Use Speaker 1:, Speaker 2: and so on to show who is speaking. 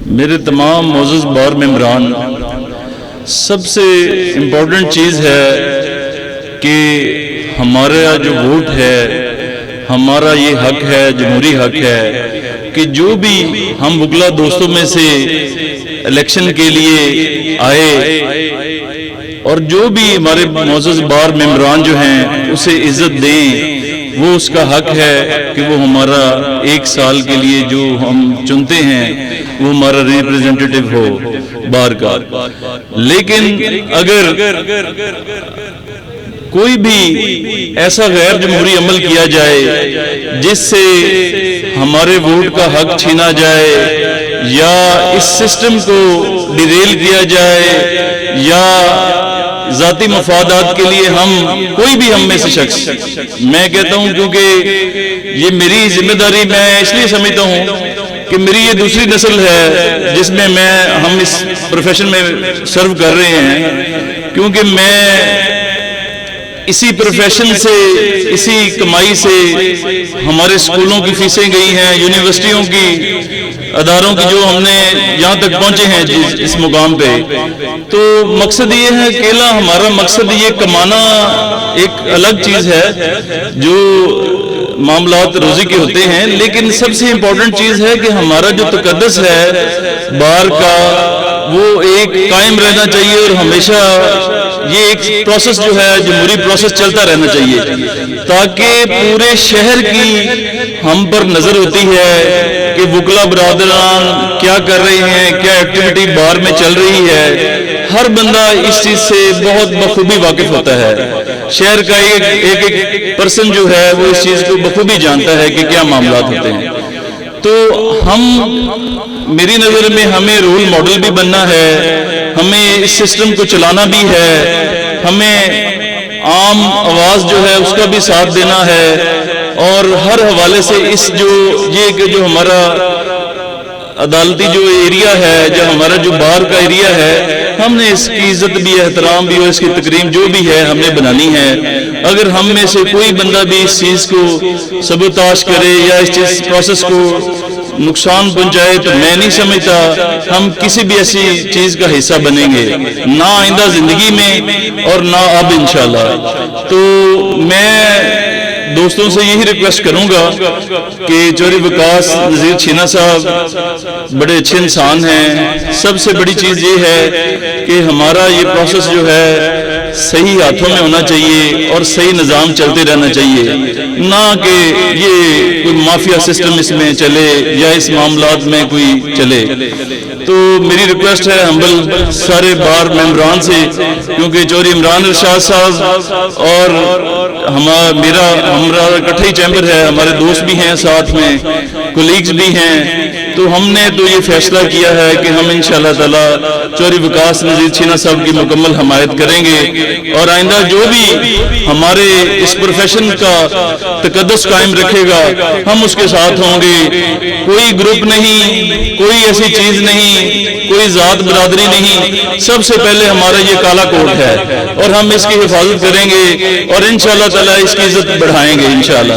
Speaker 1: میرے تمام معزز بار ممبران، سب سے امپورٹنٹ چیز ہے کہ ہمارا جو ووٹ ہے، ہمارا یہ حق ہے، جمہوری حق ہے کہ جو بھی ہم وکلا دوستوں میں سے الیکشن کے لیے آئے اور جو بھی ہمارے معزز بار ممبران جو ہیں اسے عزت دیں، وہ اس کا حق ہے کہ وہ ہمارا ایک سال کے لیے جو ہم چنتے ہیں وہ ہمارا ریپریزنٹیٹیو ہو بار کا۔ لیکن اگر کوئی بھی ایسا غیر جمہوری عمل کیا جائے جس سے ہمارے ووٹ کا حق چھینا جائے یا اس سسٹم کو ڈیریل کیا جائے یا ذاتی مفادات کے لیے کوئی بھی ہم میں سے شخص، میں کہتا ہوں کیونکہ یہ میری ذمہ داری میں اس لیے سمجھتا ہوں کہ میری یہ دوسری نسل ہے جس میں ہم اس پروفیشن میں سرو کر رہے ہیں، کیونکہ میں اسی پروفیشن سے، اسی کمائی سے ہمارے اسکولوں کی فیسیں گئی ہیں، یونیورسٹیوں کی، اداروں کی، جو ہم نے یہاں تک پہنچے ہیں اس مقام پہ۔ تو مقصد یہ ہے، اکیلا ہمارا مقصد یہ کمانا ایک الگ چیز ہے جو معاملات روزی کے ہوتے ہیں، لیکن سب سے امپورٹنٹ چیز ہے کہ ہمارا جو تقدس ہے بار کا وہ ایک قائم رہنا چاہیے اور ہمیشہ یہ ایک پروسیس جو ہے جمہوری پروسیس چلتا رہنا چاہیے، تاکہ پورے شہر کی ہم پر نظر ہوتی ہے کہ وکلا برادران کیا کر رہے ہیں، کیا ایکٹیویٹی بار میں چل رہی ہے۔ ہر بندہ اس چیز سے بہت بخوبی واقف ہوتا ہے، شہر کا ایک پرسن جو ہے وہ اس چیز کو بخوبی جانتا ہے کہ کیا معاملات ہوتے ہیں۔ تو میری نظر میں ہمیں رول ماڈل بھی بننا ہے، ہمیں اس سسٹم کو چلانا بھی ہے، ہمیں عام آواز جو ہے اس کا بھی ساتھ دینا ہے، اور ہر حوالے سے جو ہمارا عدالتی جو ایریا ہے، جو ہمارا جو بار کا ایریا ہے، ہم نے اس کی عزت بھی، احترام بھی اور اس کی تکریم جو بھی ہے ہم نے بنانی ہے۔ اگر ہم میں سے کوئی بندہ بھی اس چیز کو سبوتاش کرے یا اس چیز پروسیس کو نقصان پہنچائے تو میں نہیں سمجھتا ہم کسی بھی ایسی چیز کا حصہ بنیں گے، نہ آئندہ زندگی میں اور نہ اب انشاءاللہ۔ تو میں دوستوں سے یہی ریکویسٹ کروں گا کہ چوہدری وقاص نذیر چھینا صاحب بڑے اچھے انسان ہیں، سب سے بڑی چیز یہ ہے کہ ہمارا یہ پروسیس جو ہے صحیح ہاتھوں میں ہونا چاہیے اور صحیح نظام چلتے رہنا چاہیے، نہ کہ یہ کوئی مافیا سسٹم اس میں چلے یا اس معاملات میں کوئی چلے۔ تو میری ریکویسٹ ہے ہمبل سارے بار ممبران سے، کیونکہ چوہدری عمران ارشاد صاحب اور ہمارا اکٹھے چیمبر ہے، ہمارے دوست بھی ہیں ساتھ میں، کولیگز بھی ہیں، تو ہم نے تو یہ فیصلہ کیا ہے کہ ہم انشاءاللہ تعالی چوہدری وقاص نذیر چھینا صاحب کی مکمل حمایت کریں گے، اور آئندہ جو بھی ہمارے اس پروفیشن کا تقدس قائم رکھے گا ہم اس کے ساتھ ہوں گے۔ کوئی گروپ نہیں، کوئی ایسی چیز نہیں، کوئی ذات برادری نہیں، سب سے پہلے ہمارا یہ کالا کوٹ ہے اور ہم اس کی حفاظت کریں گے اور انشاءاللہ تعالی اس کی عزت بڑھائیں گے انشاءاللہ۔